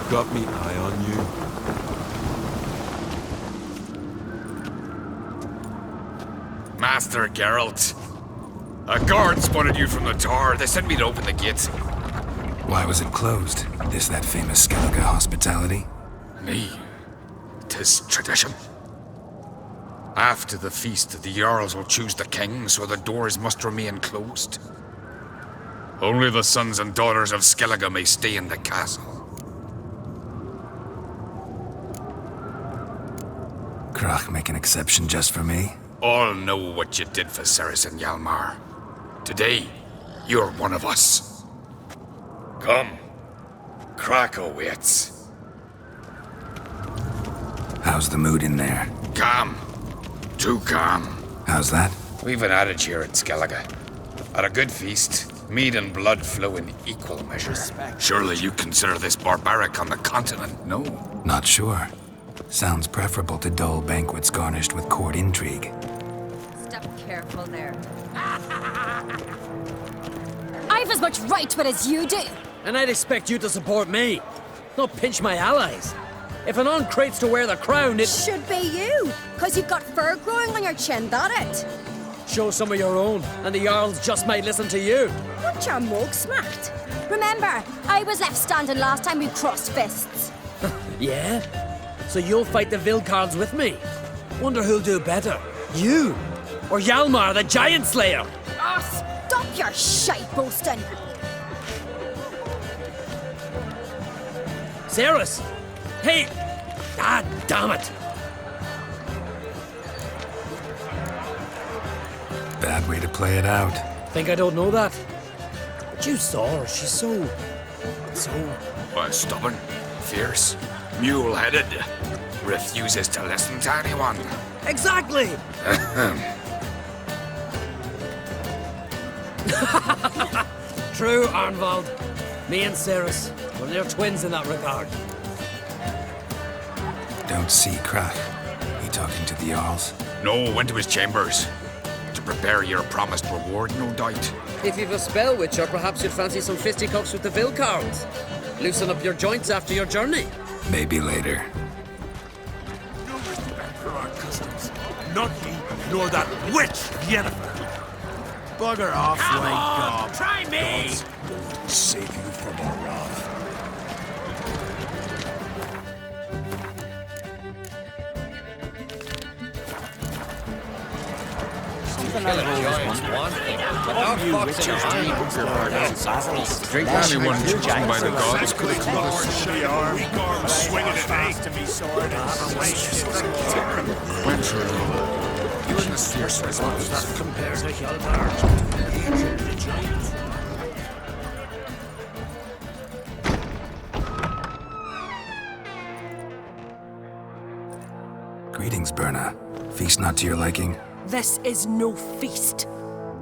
Got me eye on you. Master Geralt. A guard spotted you from the tower. They sent me to open the gate. Why was it closed? Is that famous Skellige hospitality? Me. 'Tis tradition. After the feast, the Jarls will choose the king, so the doors must remain closed. Only the sons and daughters of Skellige may stay in the castle. Krach make an exception just for me? All know what you did for Ceres and Hjalmar. Today, you're one of us. Come. Krach awaits. How's the mood in there? Calm. Too calm. How's that? We've an adage here at Skellige. At a good feast, mead and blood flow in equal measure. Surely you consider this barbaric on the continent, no? Not sure. Sounds preferable to dull banquets garnished with court intrigue. Step careful there. I've as much right to it as you do. And I'd expect you to support me, not pinch my allies. If an on crates to wear the crown, it Should be you, because you've got fur growing on your chin, that it? show some of your own, and the Jarls just might listen to you. What your mug smacked? Remember, I was left standing last time we crossed fists. Yeah? So you'll fight the Vilcards with me? Wonder who'll do better, you or Hjalmar the Giant Slayer? Oh, stop your shite boasting. Ceres! Hey! Ah, damn it! Bad way to play it out. Think I don't know that? But you saw her, she's so... Well, stubborn, fierce, mule-headed. Refuses to listen to anyone. Exactly! True, Arnvald. Me and Ceres, well, they're twins in that regard. Don't see Krach. He talking to the Jarls? No, went to his chambers. To prepare your promised reward, no doubt. If you've a spell witcher, perhaps you'd fancy some fisticuffs with the Vilcards. Loosen up your joints after your journey. Maybe later. No respect for our customs. Not ye, nor that witch, Yennefer. Bugger off, like gob. Try me! Gods will save you from our wrath. Drink only one chosen by the gods could accomplish. We are swinging it fast to me sword You and the sorceress that compares to Hjalmar. Greetings, Berna. Feast not to your liking? This is no feast.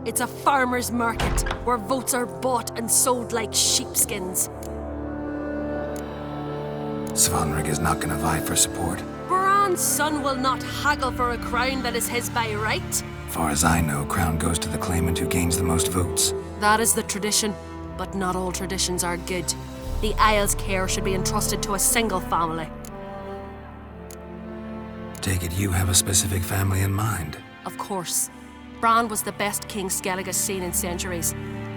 It's a farmer's market where votes are bought and sold like sheepskins. Svanrig is not gonna vie for support. Bran's son will not haggle for a crown that is his by right. Far as I know, crown goes to the claimant who gains the most votes. That is the tradition, but not all traditions are good. The Isle's care should be entrusted to a single family. Take it you have a specific family in mind. Of course. Bran was the best king Skellige's seen in centuries.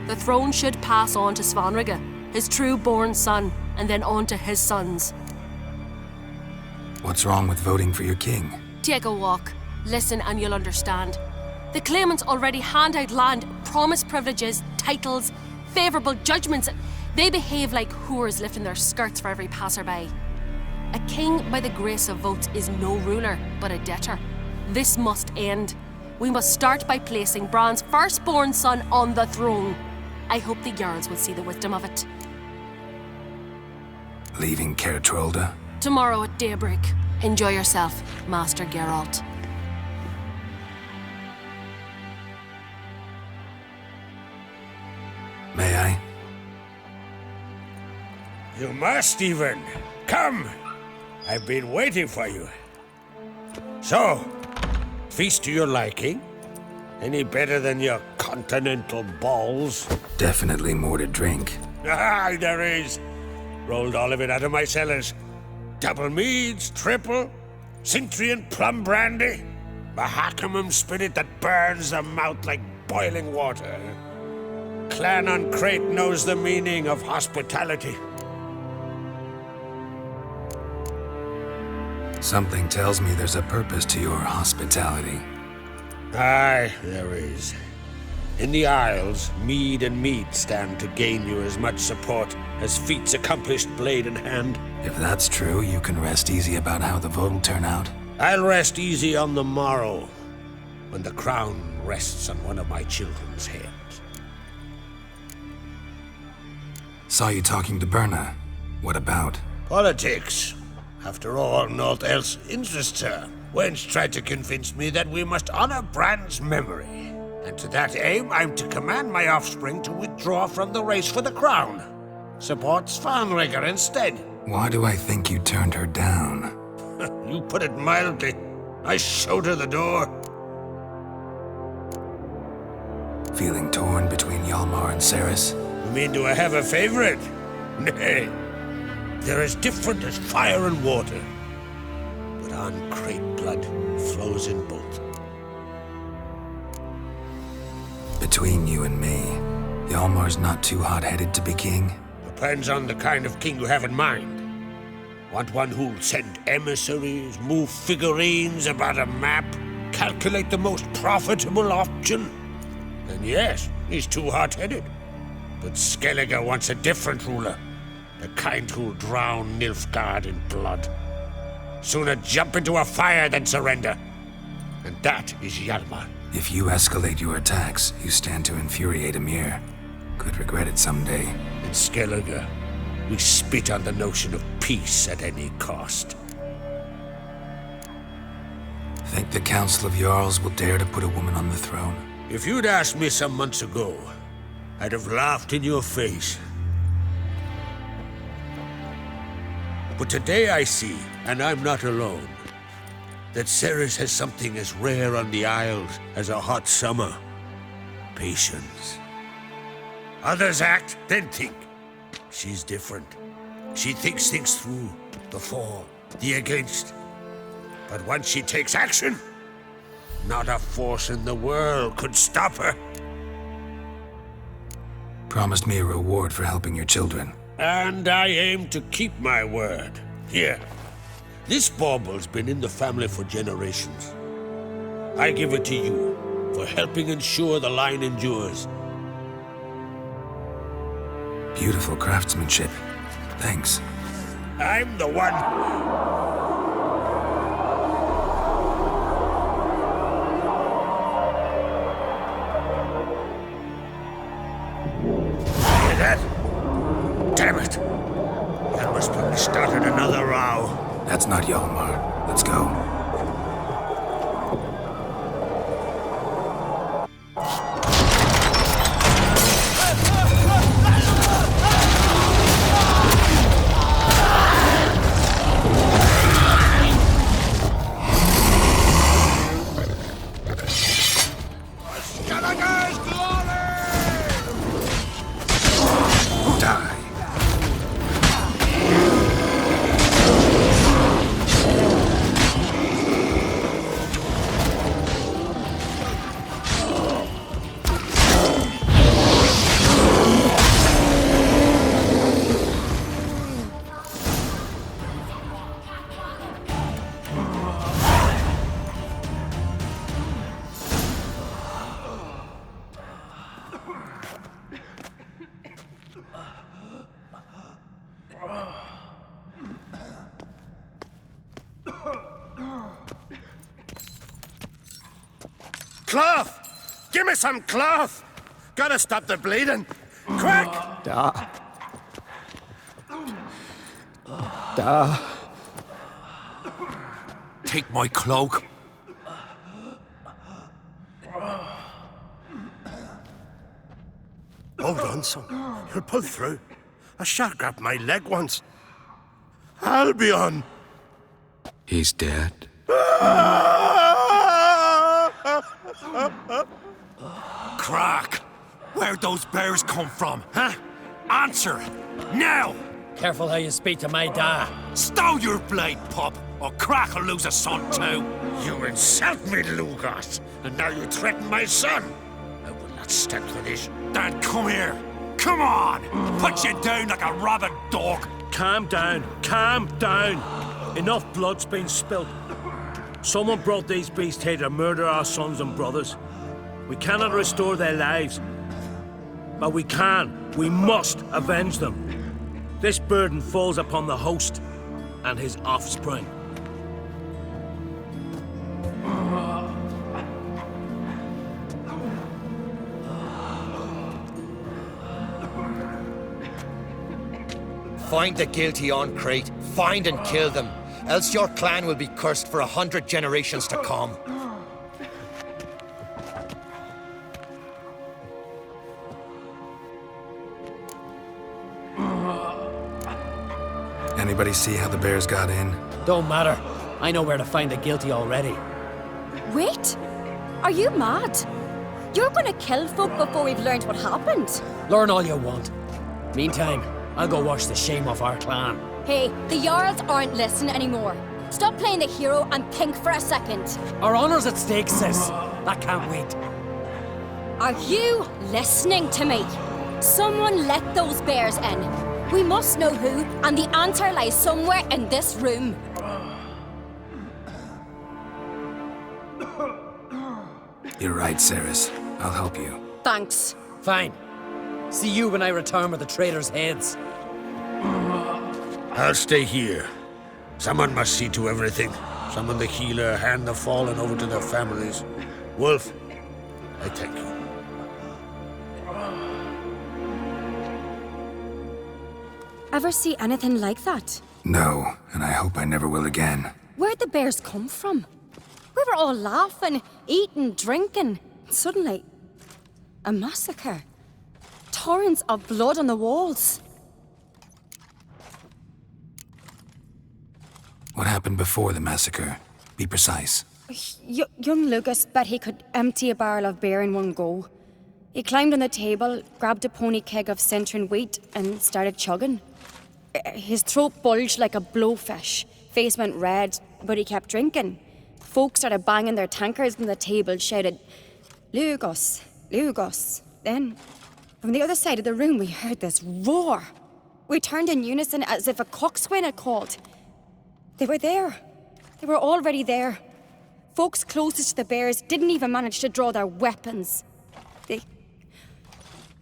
The throne should pass on to Svanrige, his true-born son, and then on to his sons. What's wrong with voting for your king? Take a walk. Listen and you'll understand. The claimants already hand out land, promise privileges, titles, favourable judgments. They behave like whores lifting their skirts for every passerby. A king by the grace of votes is no ruler, but a debtor. This must end. We must start by placing Bran's firstborn son on the throne. I hope the Jarls will see the wisdom of it. Leaving Caer Trolda? Tomorrow at daybreak. Enjoy yourself, Master Geralt. May I? You must even. Come! I've been waiting for you. So, feast to your liking? Any better than your continental balls? Definitely more to drink. Ah, there is. Rolled all of it out of my cellars. Double meads, triple, Cintrian plum brandy, Mahakimum spirit that burns the mouth like boiling water. Clan on Crate knows the meaning of hospitality. Something tells me there's a purpose to your hospitality. Aye, there is. In the Isles, mead and meat stand to gain you as much support as feats accomplished blade in hand. If that's true, you can rest easy about how the vote'll turn out. I'll rest easy on the morrow, when the crown rests on one of my children's heads. Saw you talking to Berna. What about? Politics. After all, naught else interests her. Wench tried to convince me that we must honor Bran's memory. And to that aim, I'm to command my offspring to withdraw from the race for the crown. Support Svanrigger instead. Why do I think you turned her down? You put it mildly. I showed her the door. Feeling torn between Hjalmar and Ceres? You mean, do I have a favorite? Nay. They're as different as fire and water. But on Crate blood flows in both. Between you and me, Hjalmar's not too hot-headed to be king? Depends on the kind of king you have in mind. Want one who'll send emissaries, move figurines about a map, calculate the most profitable option? Then yes, he's too hot-headed. But Skellige wants a different ruler. The kind who'll drown Nilfgaard in blood. Sooner jump into a fire than surrender. And that is Hjalmar. If you escalate your attacks, you stand to infuriate Emir. Could regret it someday. In Skellige, we spit on the notion of peace at any cost. Think the Council of Jarls will dare to put a woman on the throne? If you'd asked me some months ago, I'd have laughed in your face. But today I see, and I'm not alone, that Ceres has something as rare on the Isles as a hot summer. Patience. Others act, then think. She's different. She thinks things through, the for, the against. But once she takes action, not a force in the world could stop her. Promised me a reward for helping your children. And I aim to keep my word. Here. This bauble's been in the family for generations. I give it to you for helping ensure the line endures. Beautiful craftsmanship. Thanks. I'm the one. Hear that? Damn it! That must have started another row. That's not Hjalmar. Let's go. Cloth! Give me some cloth! Gotta stop the bleeding! Quick! Take my cloak. Hold on, son. You'll pull through. A shark grabbed my leg once. Albion! He's dead. Crack! Where'd those bears come from, huh? Answer! Now! Careful how you speak to my da. Stow your blade, pup, or Crack'll lose a son too. You insult me, Lugas, and now you threaten my son. I will not stand for this. Then come here. Come on! Put you down like a rabid dog. Calm down. Calm down. Enough blood's been spilt. Someone brought these beasts here to murder our sons and brothers. We cannot restore their lives. But we must avenge them. This burden falls upon the host and his offspring. Find the guilty on Crate, find and kill them, else your clan will be cursed for 100 generations to come. Anybody see how the bears got in? Don't matter. I know where to find the guilty already. Wait! Are you mad? You're gonna kill folk before we've learned what happened. Learn all you want. Meantime, I'll go wash the shame off our clan. Hey, the Jarls aren't listening anymore. Stop playing the hero and think for a second. Our honor's at stake, sis. That can't wait. Are you listening to me? Someone let those bears in. We must know who, and the answer lies somewhere in this room. You're right, Ceres. I'll help you. Thanks. Fine. See you when I return with the traitors' heads. I'll stay here. Someone must see to everything. Summon the healer, hand the fallen over to their families. Wolf, I thank you. Ever see anything like that? No, and I hope I never will again. Where'd the bears come from? We were all laughing, eating, drinking. Suddenly, a massacre. Torrents of blood on the walls. What happened before the massacre? Be precise. Young Lucas bet he could empty a barrel of beer in one go. He climbed on the table, grabbed a pony keg of centering wheat, and started chugging. His throat bulged like a blowfish, face went red, but he kept drinking. Folk started banging their tankards on the table, shouted, "Lugos, Lugos." Then, from the other side of the room, we heard this roar. We turned in unison as if a coxswain had called. They were there. They were already there. Folks closest to the bears didn't even manage to draw their weapons.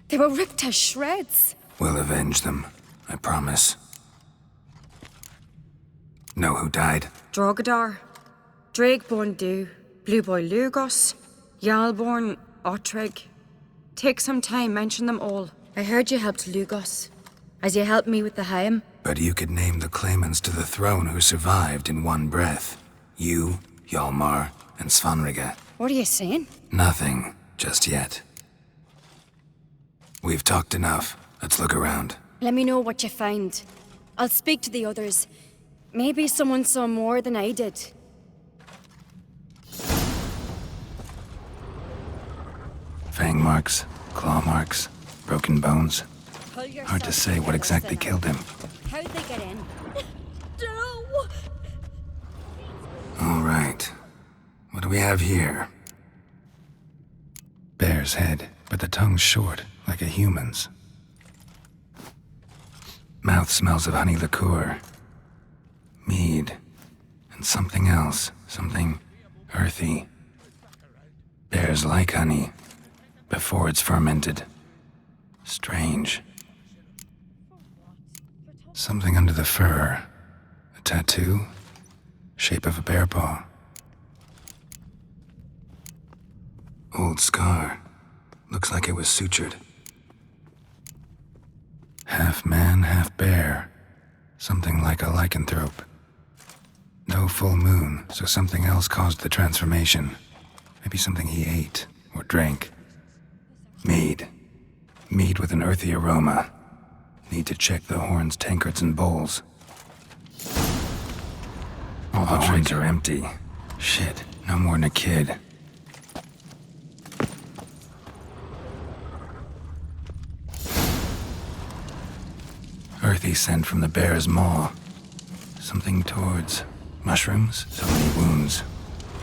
They were ripped to shreds. We'll avenge them, I promise. Know who died? Drogadar, Drakeborn Du, Blue Boy Lugos, Jarlborn, Ottrig. Take some time, mention them all. I heard you helped Lugos, as you helped me with the Haim. But you could name the claimants to the throne who survived in one breath. You, Hjalmar, and Svanrige. What are you saying? Nothing, just yet. We've talked enough. Let's look around. Let me know what you find. I'll speak to the others. Maybe someone saw more than I did. Fang marks, claw marks, broken bones. Hard to say what exactly killed him. How'd they get in? No! All right. What do we have here? Bear's head, but the tongue's short, like a human's. Mouth smells of honey liqueur. Mead. And something else. Something earthy. Bears like honey. Before it's fermented. Strange. Something under the fur. A tattoo? Shape of a bear paw. Old scar. Looks like it was sutured. Half man, half bear. Something like a lycanthrope. No full moon, so something else caused the transformation. Maybe something he ate or drank. Mead. Mead with an earthy aroma. Need to check the horns, tankards, and bowls. All the horns are empty. Shit, no more than a kid. earthy scent from the bear's maw. Something towards mushrooms? So many wounds.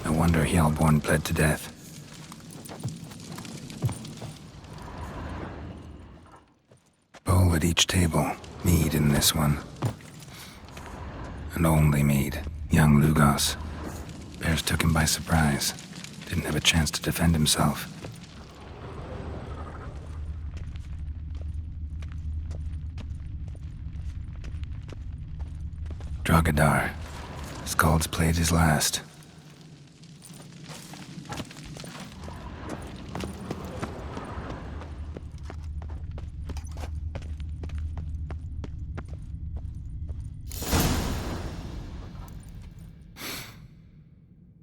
No wonder Hjalborn bled to death. Bowl at each table. Mead in this one. And only mead. Young Lugos. Bears took him by surprise. Didn't have a chance to defend himself. Drogadar. Skald's played his last.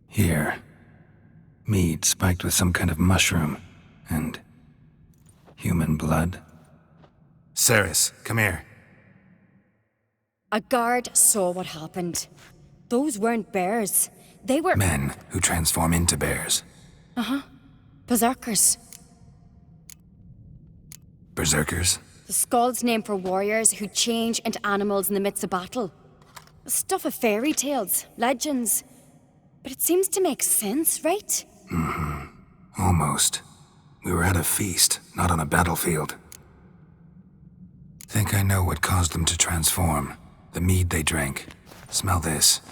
Here. Mead spiked with some kind of mushroom. And human blood. Ceres, come here. A guard saw what happened. Those weren't bears. They were... Men who transform into bears. Uh-huh. Berserkers. Berserkers? The Skald's name for warriors who change into animals in the midst of battle. The stuff of fairy tales, legends. But it seems to make sense, right? Mm-hmm. Almost. We were at a feast, not on a battlefield. Think I know what caused them to transform. The mead they drank. Smell this.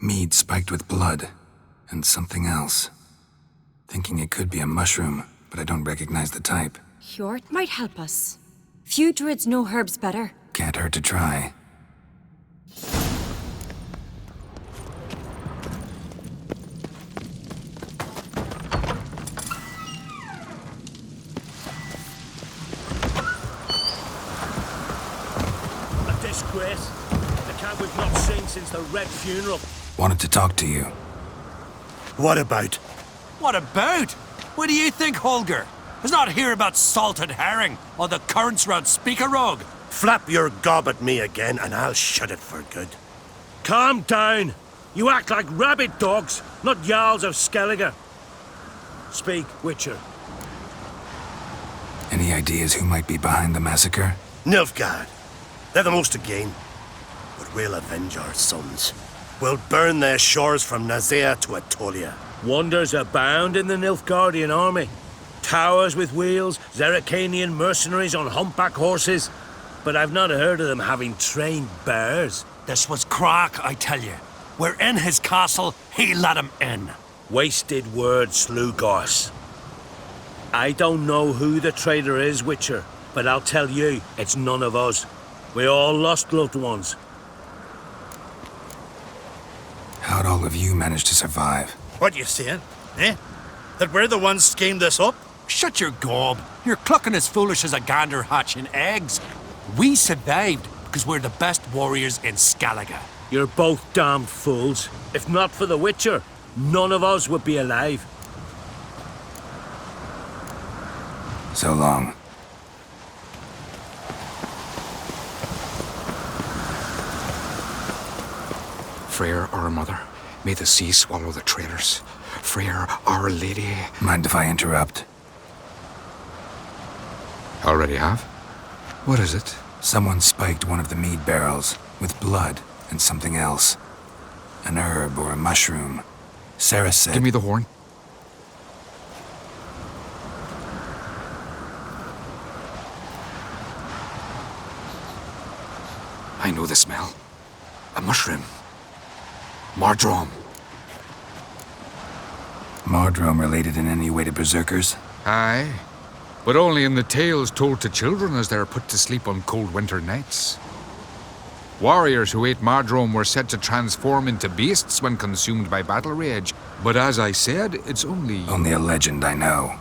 Mead spiked with blood. And something else. Thinking it could be a mushroom, but I don't recognize the type. Hjort might help us. Few druids know herbs better. Can't hurt to try. Disgrace. The cat we've not seen since the Red funeral. Wanted to talk to you. What about? What about? What do you think, Holger? Is not here about salted herring or the currents round Speakerog. Flap your gob at me again and I'll shut it for good. Calm down. You act like rabid dogs, not Jarls of Skellige. Speak, Witcher. Any ideas who might be behind the massacre? Nilfgaard. They're the most to gain. But we'll avenge our sons. We'll burn their shores from Nazea to Atolia. Wonders abound in the Nilfgaardian army. Towers with wheels, Zerrikanian mercenaries on humpback horses. But I've not heard of them having trained bears. This was Crack, I tell you. We're in his castle, he let him in. Wasted words, Lugos. I don't know who the traitor is, Witcher, but I'll tell you, it's none of us. We all lost loved ones. How'd all of you manage to survive? What you saying? Eh? That we're the ones schemed this up? Shut your gob. You're clucking as foolish as a gander hatching eggs. We survived because we're the best warriors in Skellige. You're both damn fools. If not for the Witcher, none of us would be alive. So long. Freyr, our mother, may the sea swallow the traitors. Freyr, our lady. Mind if I interrupt? Already have? What is it? Someone spiked one of the mead barrels with blood and something else. An herb or a mushroom. Sarah said... Give me the horn. I know the smell. A mushroom. Mardrome. Mardrome related in any way to berserkers? Aye, but only in the tales told to children as they're put to sleep on cold winter nights. Warriors who ate Mardrome were said to transform into beasts when consumed by battle rage, but as I said, it's only... Only a legend, I know.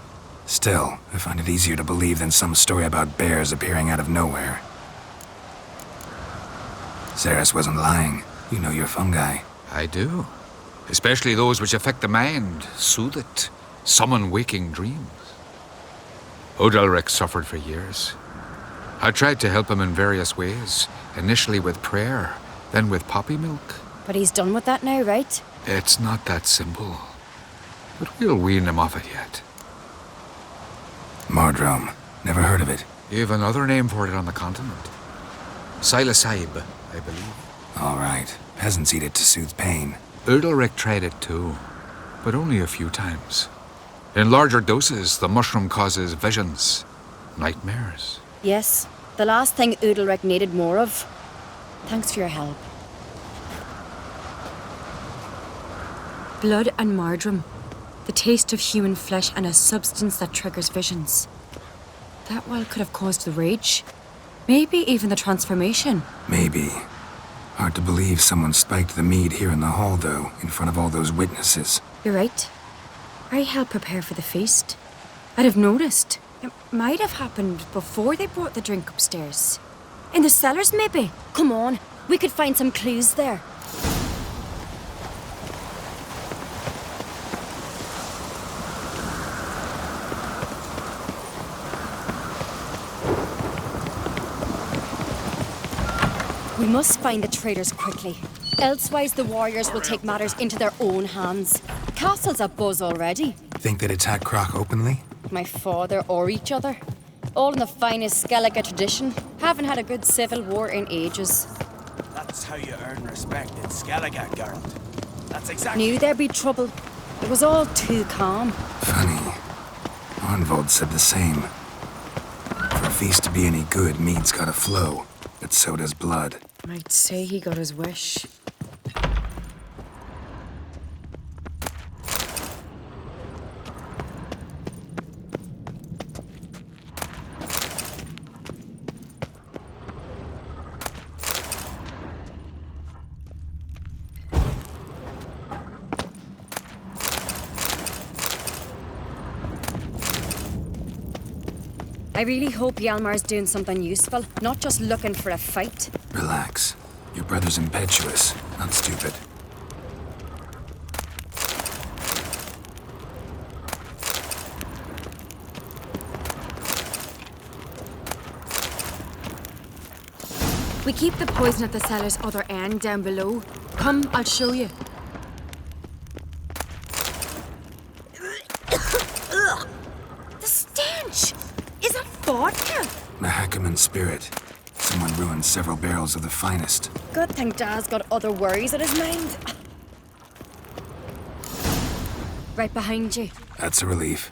Still, I find it easier to believe than some story about bears appearing out of nowhere. Ceres wasn't lying. You know your fungi. I do. Especially those which affect the mind, soothe it, summon waking dreams. Odalric suffered for years. I tried to help him in various ways, initially with prayer, then with poppy milk. But he's done with that now, right? It's not that simple. But we'll wean him off it yet. Mardrome. Never heard of it. You have another name for it on the continent. Psilocybe, I believe. All right. Peasants eat it to soothe pain. Udalric tried it too, but only a few times. In larger doses, the mushroom causes visions, nightmares. Yes, the last thing Udalric needed more of. Thanks for your help. Blood and marjoram. The taste of human flesh and a substance that triggers visions. That well could have caused the rage. Maybe even the transformation. Maybe. Hard to believe someone spiked the mead here in the hall, though, in front of all those witnesses. You're right. I helped prepare for the feast. I'd have noticed. It might have happened before they brought the drink upstairs. In the cellars, maybe? Come on, we could find some clues there. We must find the traitors quickly. Elsewise, the warriors will take matters into their own hands. Castle's abuzz already. Think they'd attack Croc openly? My father or each other. All in the finest Skellige tradition. Haven't had a good civil war in ages. That's how you earn respect in Skellige, Geralt. That's exactly... Knew there'd be trouble. It was all too calm. Funny. Arnvold said the same. For a feast to be any good, mead's gotta flow. But so does blood. I'd say he got his wish. I really hope Hjalmar's doing something useful, not just looking for a fight. Relax. Your brother's impetuous, not stupid. We keep the poison at the cellar's other end down below. Come, I'll show you. The stench! Is that vodka? Mahakaman spirit. Someone ruined several barrels of the finest. Good thing Dad's got other worries on his mind. Right behind you. That's a relief.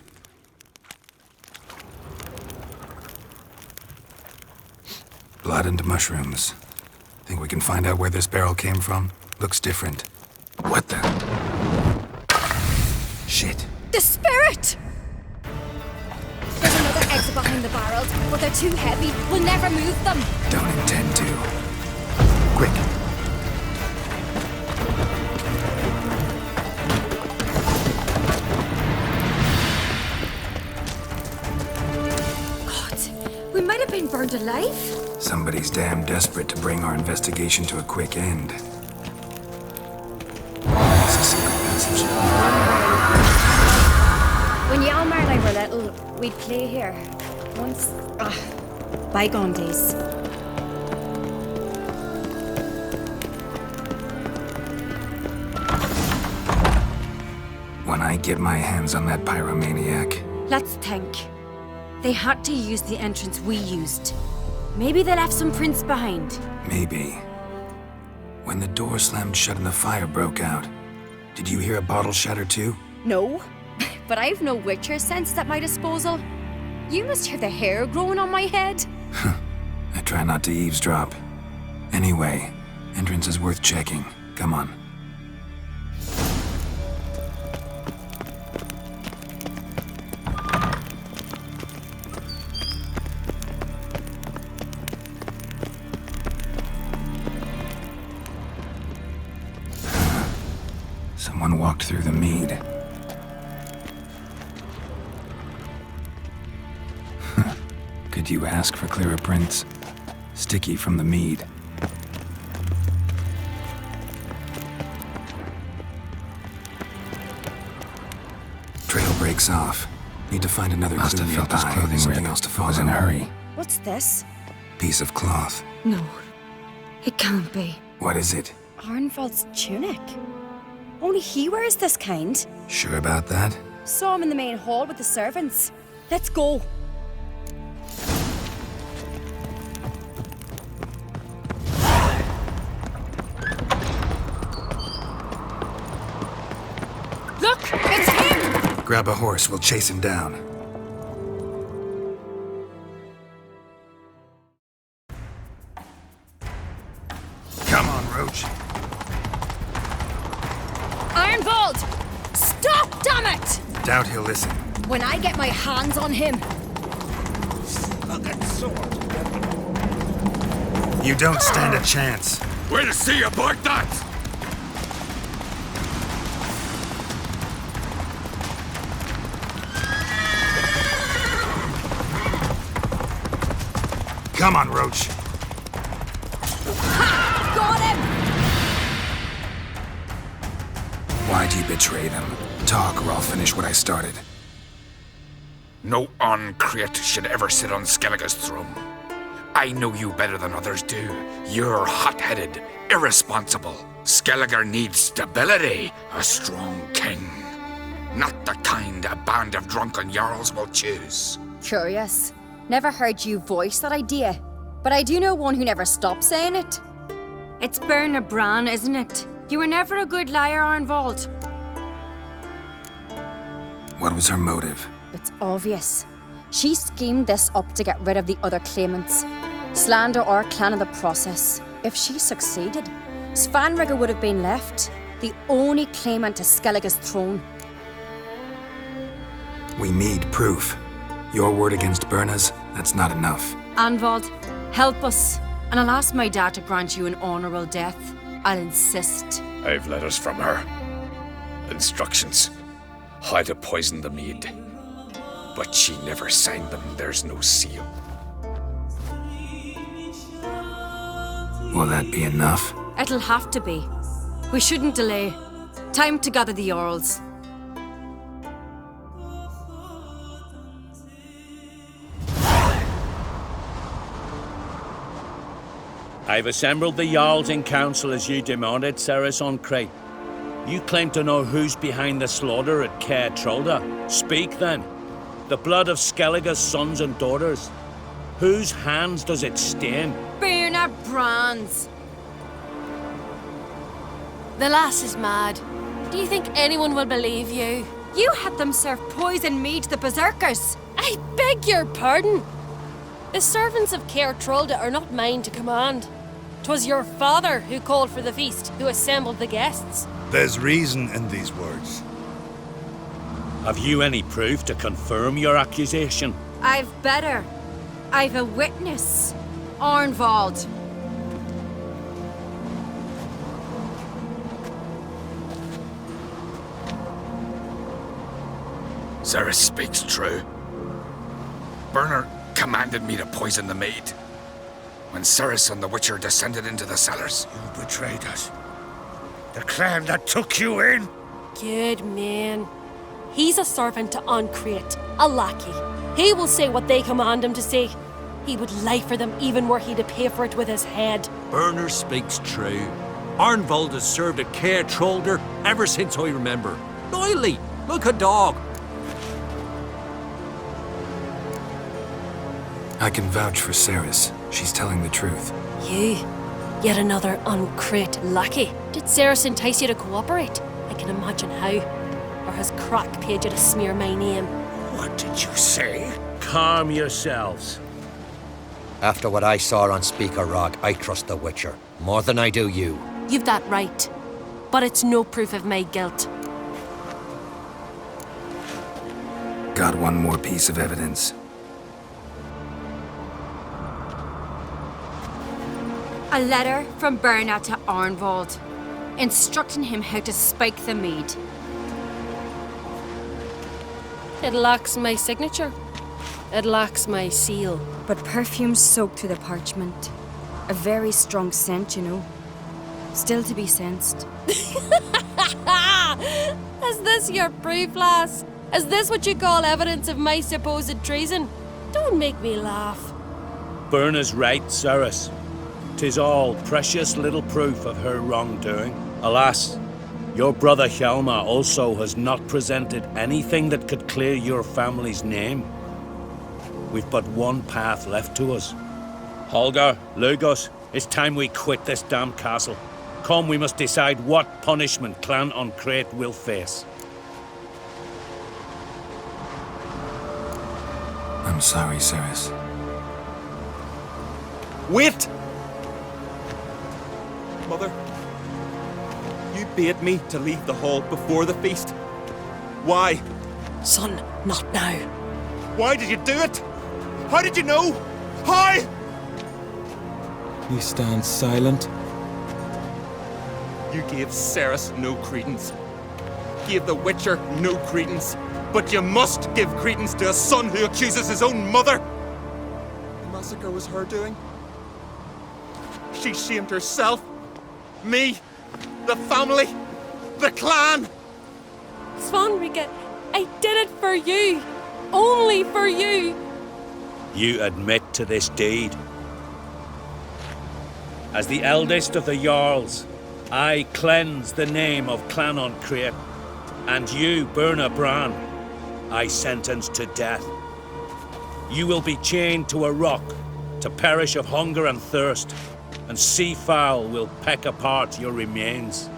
Blood and mushrooms. Think we can find out where this barrel came from? Looks different. What the? Shit. The spirit! There's another exit behind the barrels, but they're too heavy. We'll never move them. Don't intend to. Quick. God, we might have been burned alive. Somebody's damn desperate to bring our investigation to a quick end. It's a secret passage. When Hjalmar and I were little, we'd play here. Once... bygone days. When I get my hands on that pyromaniac... Let's think. They had to use the entrance we used. Maybe they left some prints behind. Maybe. When the door slammed shut and the fire broke out, did you hear a bottle shatter too? No, but I've no Witcher sense at my disposal. You must hear the hair growing on my head. I try not to eavesdrop. Anyway, entrance is worth checking. Come on. Someone walked through the mead. Could you ask for clearer prints? Sticky from the mead. Trail breaks off. Need to find another Must clue have felt his nearby. clothing Something rip. else to follow. Was in a hurry. What's this? Piece of cloth. No, it can't be. What is it? Arnvald's tunic. Only he wears this kind. Sure about that? Saw him in the main hall with the servants. Let's go. Grab a horse, we'll chase him down. Come on, Roach. Ironvolt! Stop, damn it! Doubt he'll listen. When I get my hands on him. Fucking sword. You don't stand a chance. Way to see aboard that! Come on, Roach. Ha! Got him! Why'd you betray them? Talk or I'll finish what I started. No uncreate should ever sit on Skellige's throne. I know you better than others do. You're hot-headed, irresponsible. Skellige needs stability, a strong king. Not the kind a band of drunken jarls will choose. Curious. Never heard you voice that idea. But I do know one who never stops saying it. It's Berna Bran, isn't it? You were never a good liar, Arnvold. What was her motive? It's obvious. She schemed this up to get rid of the other claimants. Slander our clan in the process. If she succeeded, Svanrigger would have been left, the only claimant to Skellige's throne. We need proof. Your word against Berna's, that's not enough. Arnvold, help us. And I'll ask my dad to grant you an honourable death. I'll insist. I've letters from her. Instructions. How to poison the mead. But she never signed them. There's no seal. Will that be enough? It'll have to be. We shouldn't delay. Time to gather the Jarls. I've assembled the Jarls in council as you demanded, Ceres on Crate. You claim to know who's behind the slaughter at Caer Trolda. Speak then. The blood of Skellige's sons and daughters. Whose hands does it stain? Berna Bran's. The lass is mad. Do you think anyone will believe you? You had them serve poison mead to the berserkers. I beg your pardon. The servants of Caer Trolda are not mine to command. 'Twas your father who called for the feast, who assembled the guests. There's reason in these words. Have you any proof to confirm your accusation? I've better. I've a witness. Arnvold. Ceres speaks true. Berner commanded me to poison the maid. When Ceres and the Witcher descended into the cellars. You betrayed us. The clan that took you in. Good man. He's a servant to Ancrate, a lackey. He will say what they command him to say. He would lie for them even were he to pay for it with his head. Berner speaks true. Arnvold has served at Caer Trolder ever since I remember. Loyally, like a dog. I can vouch for Ceres. She's telling the truth. You? Yet another Ancrate lackey. Did Ceres entice you to cooperate? I can imagine how. Or has Crack paid you to smear my name? What did you say? Calm yourselves. After what I saw on Speaker Rock, I trust the Witcher. More than I do you. You've that right. But it's no proof of my guilt. Got one more piece of evidence. A letter from Berna to Arnvold, instructing him how to spike the mead. It lacks my signature. It lacks my seal. But perfume soaked through the parchment. A very strong scent, you know. Still to be sensed. Is this your proof, lass? Is this what you call evidence of my supposed treason? Don't make me laugh. Berna's right, Ceres. 'Tis all precious little proof of her wrongdoing. Alas, your brother Hjalmar also has not presented anything that could clear your family's name. We've but one path left to us. Holger, Lugos, it's time we quit this damn castle. Come, we must decide what punishment Clan Ancrate will face. I'm sorry, Ceres. Wait! Mother, you bade me to leave the hall before the feast. Why? Son, not now. Why did you do it? How did you know? How? You stand silent. You gave Ceres no credence. Gave the Witcher no credence. But you must give credence to a son who accuses his own mother. The massacre was her doing. She shamed herself, me, the family, the clan. Svanrika, I did it for you. Only for you. You admit to this deed. As the eldest of the Jarls, I cleanse the name of Clan on Crete, and you, Berna Bran, I sentence to death. You will be chained to a rock to perish of hunger and thirst, and sea fowl will peck apart your remains.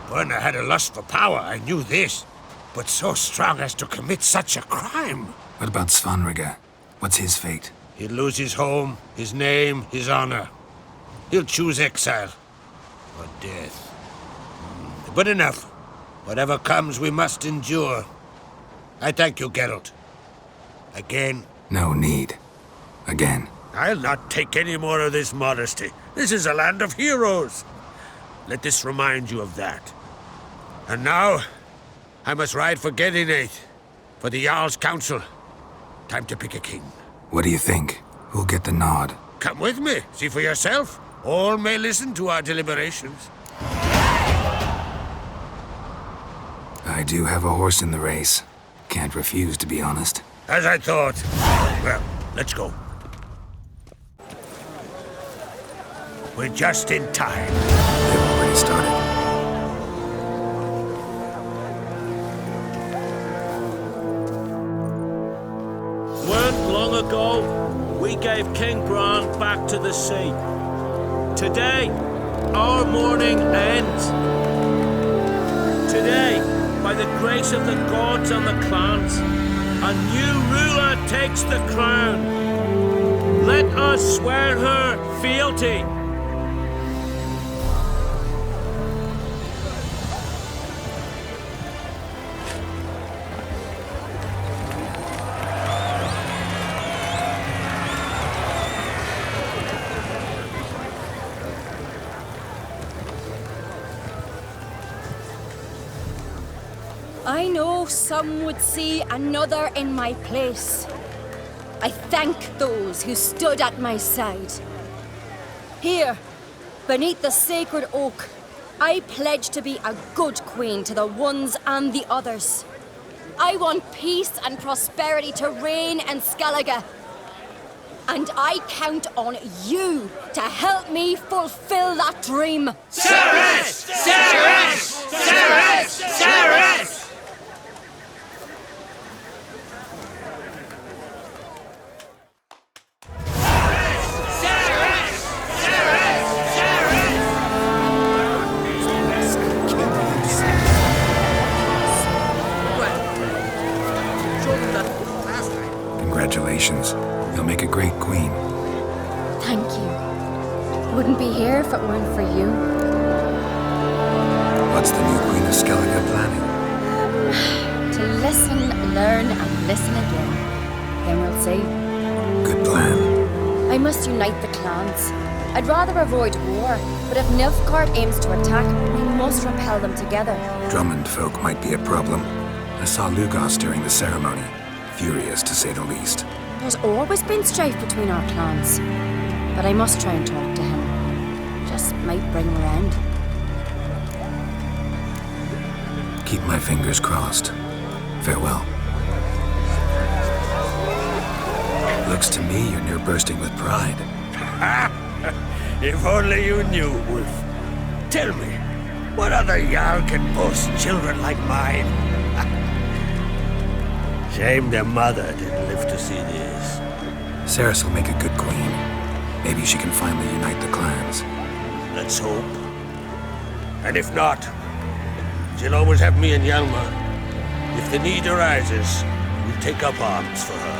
Berna had a lust for power, I knew this. But so strong as to commit such a crime. What about Svanrika? What's his fate? He'll lose his home, his name, his honor. He'll choose exile. Or death. But enough. Whatever comes, we must endure. I thank you, Geralt. Again. No need. Again. I'll not take any more of this modesty. This is a land of heroes. Let this remind you of that. And now, I must ride for Gedinath, for the Jarl's Council. Time to pick a king. What do you think? Who'll get the nod? Come with me, see for yourself. All may listen to our deliberations. I do have a horse in the race. Can't refuse, to be honest. As I thought. Well, let's go. We're just in time. They've already started. Weren't long ago, we gave King Bran back to the sea. Today, our mourning ends. Today, by the grace of the gods and the clans, a new ruler takes the crown. Let us swear her fealty. I know some would see another in my place. I thank those who stood at my side. Here, beneath the sacred oak, I pledge to be a good queen to the ones and the others. I want peace and prosperity to reign in Skellige. And I count on you to help me fulfill that dream. Ceres! Ceres! Ceres! Ceres! Congratulations. You'll make a great queen. Thank you. Wouldn't be here if it weren't for you. What's the new Queen of Skellige planning? To listen, learn, and listen again. Then we'll see. Good plan. I must unite the clans. I'd rather avoid war, but if Nilfgaard aims to attack, we must repel them together. Drummond folk might be a problem. I saw Lugos during the ceremony. Furious, to say the least. There's always been strife between our clans. But I must try and talk to him. Just might bring her end. Keep my fingers crossed. Farewell. Looks to me you're near bursting with pride. If only you knew, Wolf. Tell me, what other Jarl can boast children like mine? Shame their mother didn't live to see this. Ceres will make a good queen. Maybe she can finally unite the clans. Let's hope. And if not, she'll always have me and Yalma. If the need arises, we'll take up arms for her.